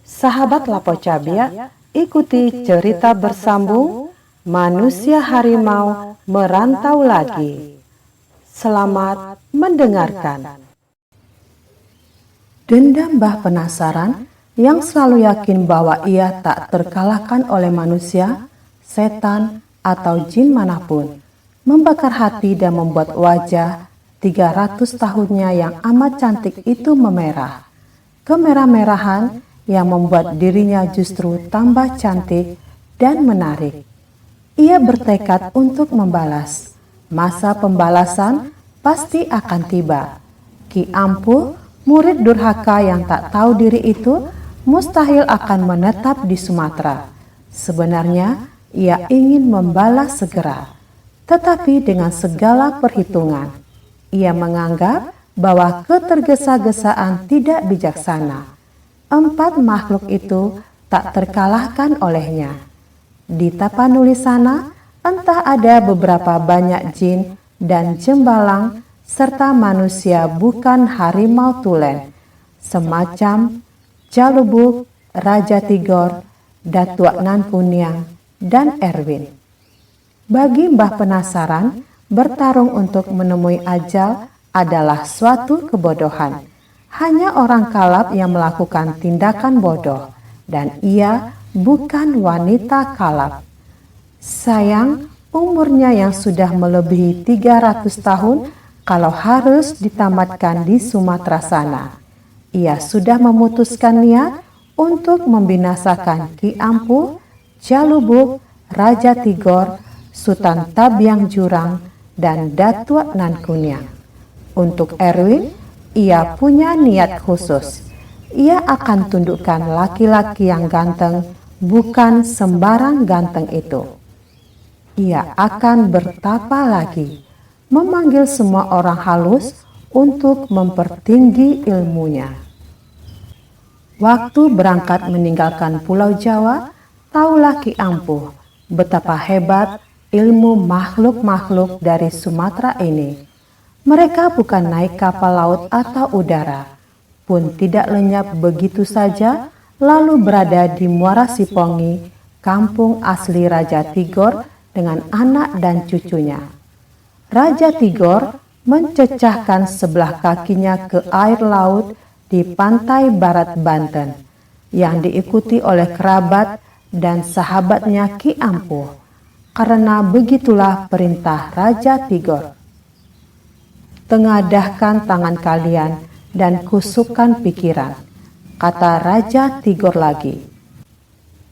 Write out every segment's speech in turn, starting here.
Sahabat Lapo Cabia, ikuti cerita bersambung Manusia Harimau Merantau Lagi. Selamat mendengarkan. Dendam Mbah Penasaran yang selalu yakin bahwa ia tak terkalahkan oleh manusia, setan, atau jin manapun, membakar hati dan membuat wajah 300 tahunnya yang amat cantik itu memerah. Kemerah-merahan yang membuat dirinya justru tambah cantik dan menarik. Ia bertekad untuk membalas. Masa pembalasan pasti akan tiba. Ki Ampuh, murid durhaka yang tak tahu diri itu, mustahil akan menetap di Sumatera. Sebenarnya, ia ingin membalas segera. Tetapi dengan segala perhitungan, ia menganggap bahwa ketergesa-gesaan tidak bijaksana. 4 makhluk itu tak terkalahkan olehnya. Di Tapanuli sana, entah ada beberapa banyak jin dan jembalang serta manusia bukan harimau tulen, semacam Jalubuk, Raja Tigor, Datuk Nan Kuniang, dan Erwin. Bagi Mbah Penasaran, bertarung untuk menemui ajal adalah suatu kebodohan. Hanya orang kalap yang melakukan tindakan bodoh, dan ia bukan wanita kalap. Sayang, umurnya yang sudah melebihi 300 tahun kalau harus ditamatkan di Sumatera sana. Ia sudah memutuskan niat untuk membinasakan Ki Ampuh, Jalubuk, Raja Tigor, Sultan Tabiang Jurang, dan Datuk Nan Kuniang. Untuk Erwin, ia punya niat khusus. Ia akan tundukkan laki-laki yang ganteng, bukan sembarang ganteng itu. Ia akan bertapa lagi, memanggil semua orang halus untuk mempertinggi ilmunya. Waktu berangkat meninggalkan Pulau Jawa, taulah Ki Ampuh betapa hebat ilmu makhluk-makhluk dari Sumatera ini. Mereka bukan naik kapal laut atau udara, pun tidak lenyap begitu saja lalu berada di Muara Sipongi, kampung asli Raja Tigor dengan anak dan cucunya. Raja Tigor mencecahkan sebelah kakinya ke air laut di pantai barat Banten, yang diikuti oleh kerabat dan sahabatnya Ki Ampuh, karena begitulah perintah Raja Tigor. Tengadahkan tangan kalian dan kusukkan pikiran, kata Raja Tigor lagi.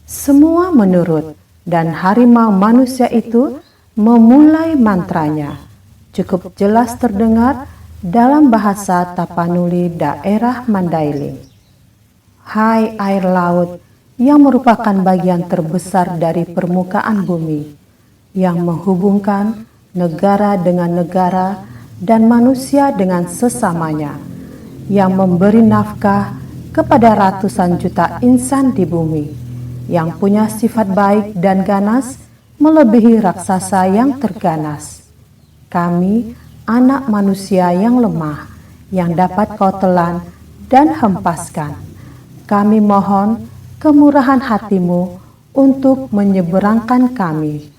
Semua menurut, dan harimau manusia itu memulai mantranya. Cukup jelas terdengar dalam bahasa Tapanuli daerah Mandailing. Hai air laut yang merupakan bagian terbesar dari permukaan bumi, yang menghubungkan negara dengan negara dan manusia dengan sesamanya, yang memberi nafkah kepada ratusan juta insan di bumi, yang punya sifat baik dan ganas melebihi raksasa yang terganas. Kami, anak manusia yang lemah, yang dapat kau telan dan hempaskan. Kami mohon kemurahan hatimu untuk menyeberangkan kami,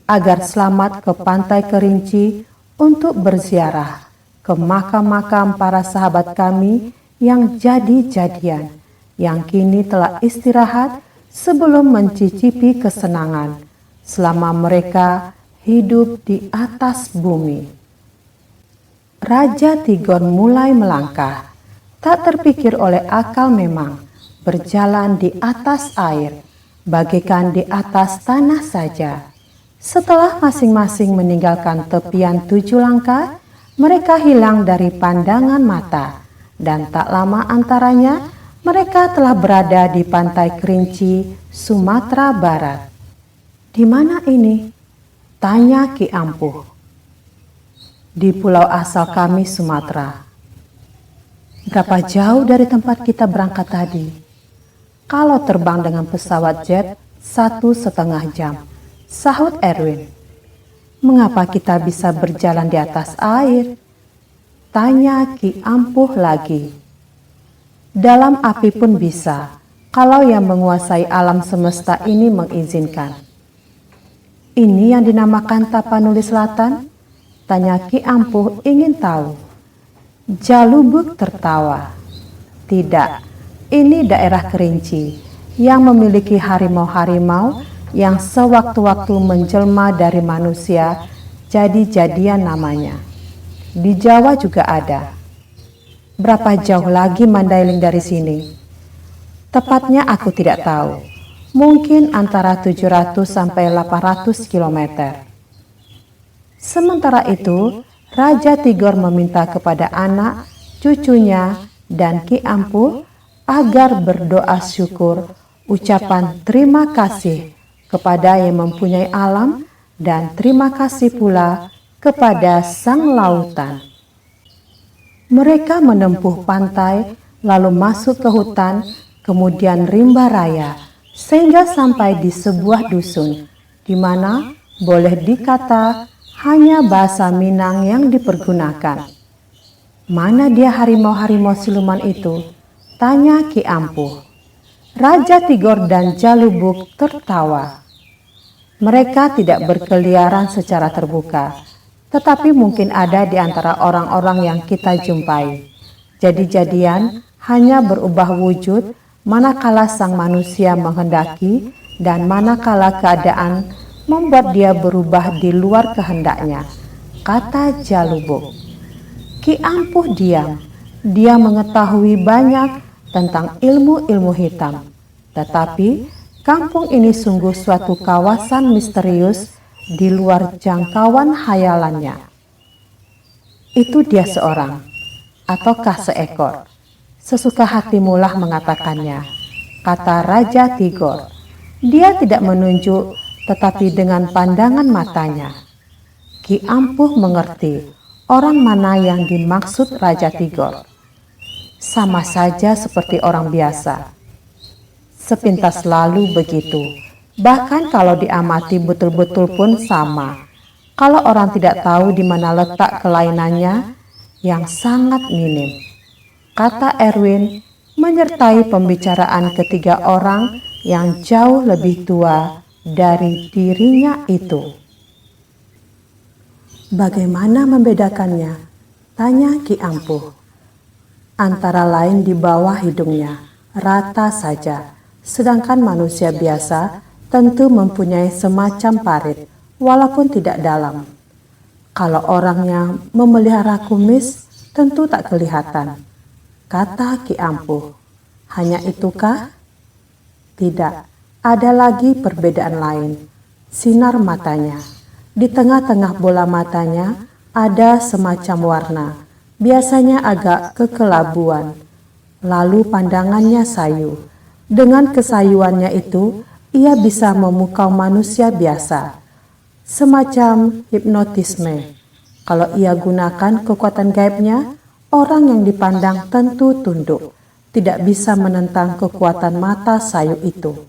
agar selamat ke Pantai Kerinci untuk berziarah ke makam-makam para sahabat kami yang jadi-jadian, yang kini telah istirahat sebelum mencicipi kesenangan selama mereka hidup di atas bumi. Raja Tigor mulai melangkah, tak terpikir oleh akal memang, berjalan di atas air, bagaikan di atas tanah saja. Setelah masing-masing meninggalkan tepian 7 langkah, mereka hilang dari pandangan mata, dan tak lama antaranya mereka telah berada di Pantai Kerinci, Sumatera Barat. Di mana ini? Tanya Ki Ampuh. Di pulau asal kami, Sumatera. Berapa jauh dari tempat kita berangkat tadi? Kalau terbang dengan pesawat jet, 1,5 jam. Sahut Erwin. Mengapa kita bisa berjalan di atas air? Tanya Ki Ampuh lagi. Dalam api pun bisa, kalau yang menguasai alam semesta ini mengizinkan. Ini yang dinamakan Tapanuli Selatan? Tanya Ki Ampuh ingin tahu. Jalubuk tertawa. Tidak, ini daerah Kerinci yang memiliki harimau-harimau yang sewaktu-waktu menjelma dari manusia, jadi-jadian namanya. Di Jawa juga ada. Berapa jauh lagi Mandailing dari sini? Tepatnya aku tidak tahu. Mungkin antara 700 sampai 800 km. Sementara itu, Raja Tigor meminta kepada anak, cucunya, dan Ki Ampuh agar berdoa syukur, ucapan terima kasih kepada yang mempunyai alam dan terima kasih pula kepada Sang Lautan. Mereka menempuh pantai, lalu masuk ke hutan, kemudian rimba raya, sehingga sampai di sebuah dusun, di mana boleh dikata hanya bahasa Minang yang dipergunakan. Mana dia harimau-harimau siluman itu? Tanya Ki Ampuh. Raja Tigor dan Jalubuk tertawa. Mereka tidak berkeliaran secara terbuka, tetapi mungkin ada di antara orang-orang yang kita jumpai. Jadi-jadian hanya berubah wujud manakala sang manusia menghendaki dan manakala keadaan membuat dia berubah di luar kehendaknya, kata Jalubuk. Ki Ampuh diam. Dia mengetahui banyak tentang ilmu-ilmu hitam. Tetapi kampung ini sungguh suatu kawasan misterius di luar jangkauan hayalannya. Itu dia seorang, ataukah seekor? Sesuka hatimulah mengatakannya, kata Raja Tigor. Dia tidak menunjuk, tetapi dengan pandangan matanya. Ki Ampuh mengerti orang mana yang dimaksud Raja Tigor. Sama saja seperti orang biasa. Sepintas lalu begitu. Bahkan kalau diamati betul-betul pun sama. Kalau orang tidak tahu di mana letak kelainannya, yang sangat minim. Kata Erwin menyertai pembicaraan ketiga orang yang jauh lebih tua dari dirinya itu. Bagaimana membedakannya? Tanya Ki Ampuh. Antara lain di bawah hidungnya, rata saja. Sedangkan manusia biasa tentu mempunyai semacam parit, walaupun tidak dalam. Kalau orangnya memelihara kumis, tentu tak kelihatan. Kata Ki Ampuh. Hanya itukah? Tidak, ada lagi perbedaan lain. Sinar matanya. Di tengah-tengah bola matanya ada semacam warna, biasanya agak kekelabuan. Lalu pandangannya sayu. Dengan kesayuannya itu, ia bisa memukau manusia biasa. Semacam hipnotisme. Kalau ia gunakan kekuatan gaibnya, orang yang dipandang tentu tunduk. Tidak bisa menentang kekuatan mata sayu itu.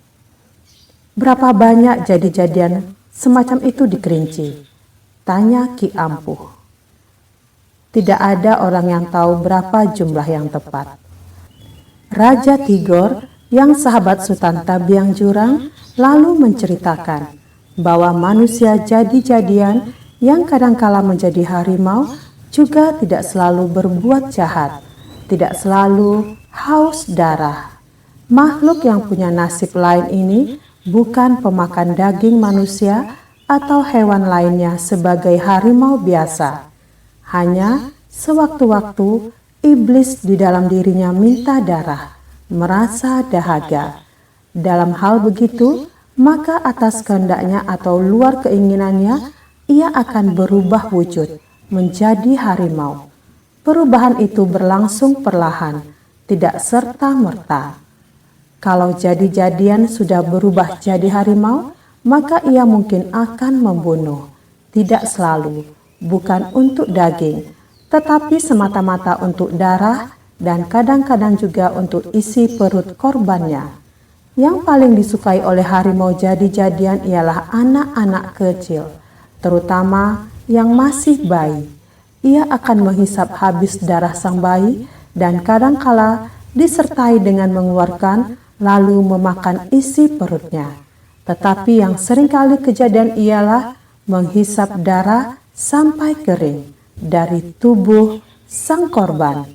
Berapa banyak jadi-jadian semacam itu di Kerinci? Tanya Ki Ampuh. Tidak ada orang yang tahu berapa jumlah yang tepat. Raja Tigor yang sahabat Sultan Tabiang Jurang lalu menceritakan bahwa manusia jadi-jadian yang kadangkala menjadi harimau juga tidak selalu berbuat jahat, tidak selalu haus darah. Makhluk yang punya nasib lain ini bukan pemakan daging manusia atau hewan lainnya sebagai harimau biasa. Hanya sewaktu-waktu iblis di dalam dirinya minta darah, merasa dahaga. Dalam hal begitu, maka atas kehendaknya atau luar keinginannya, ia akan berubah wujud menjadi harimau. Perubahan itu berlangsung perlahan, tidak serta-merta. Kalau jadi-jadian sudah berubah jadi harimau, maka ia mungkin akan membunuh. Tidak selalu, bukan untuk daging, tetapi semata-mata untuk darah dan kadang-kadang juga untuk isi perut korbannya. Yang paling disukai oleh harimau jadi-jadian ialah anak-anak kecil. terutama yang masih bayi. Ia akan menghisap habis darah sang bayi dan kadangkala disertai dengan mengeluarkan lalu memakan isi perutnya. Tetapi yang seringkali kejadian ialah menghisap darah sampai kering dari tubuh sang korban,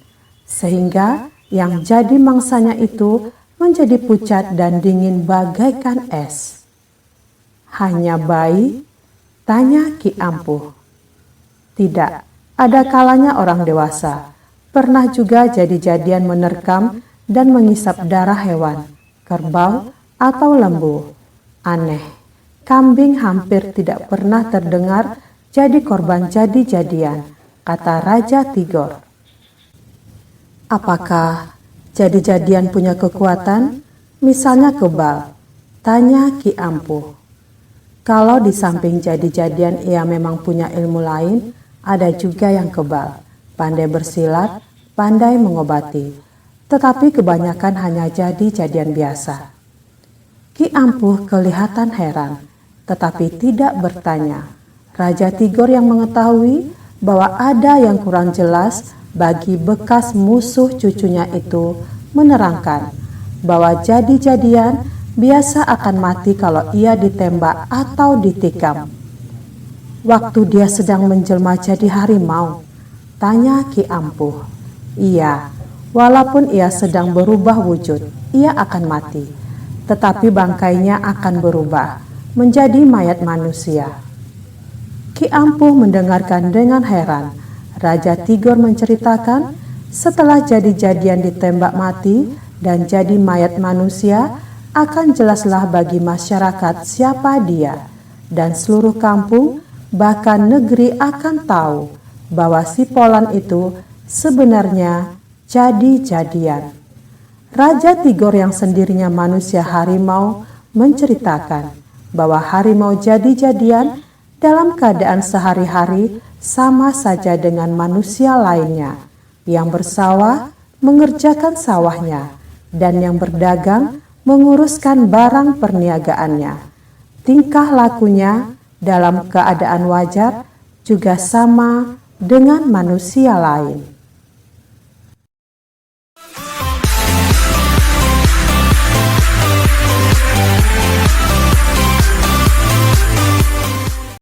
sehingga yang jadi mangsanya itu menjadi pucat dan dingin bagaikan es. Hanya bayi? Tanya Ki Ampuh. Tidak, ada kalanya orang dewasa. Pernah juga jadi-jadian menerkam dan mengisap darah hewan, kerbau atau lembu. Aneh, kambing hampir tidak pernah terdengar jadi korban jadi-jadian, kata Raja Tigor. Apakah jadi-jadian punya kekuatan? Misalnya kebal? Tanya Ki Ampuh. Kalau di samping jadi-jadian ia memang punya ilmu lain, ada juga yang kebal, pandai bersilat, pandai mengobati. Tetapi kebanyakan hanya jadi-jadian biasa. Ki Ampuh kelihatan heran, tetapi tidak bertanya. Raja Tigor yang mengetahui bahwa ada yang kurang jelas bagi bekas musuh cucunya itu menerangkan bahwa jadi-jadian biasa akan mati kalau ia ditembak atau ditikam. Waktu dia sedang menjelma jadi harimau? Tanya Ki Ampuh. Iya, walaupun ia sedang berubah wujud, ia akan mati. Tetapi bangkainya akan berubah menjadi mayat manusia. Ki Ampuh mendengarkan dengan heran. Raja Tigor menceritakan setelah jadi-jadian ditembak mati dan jadi mayat manusia, akan jelaslah bagi masyarakat siapa dia, dan seluruh kampung bahkan negeri akan tahu bahwa si Polan itu sebenarnya jadi-jadian. Raja Tigor yang sendirinya manusia harimau menceritakan bahwa harimau jadi-jadian dalam keadaan sehari-hari sama saja dengan manusia lainnya yang bersawah mengerjakan sawahnya dan yang berdagang menguruskan barang perniagaannya. Tingkah lakunya dalam keadaan wajar juga sama dengan manusia lain.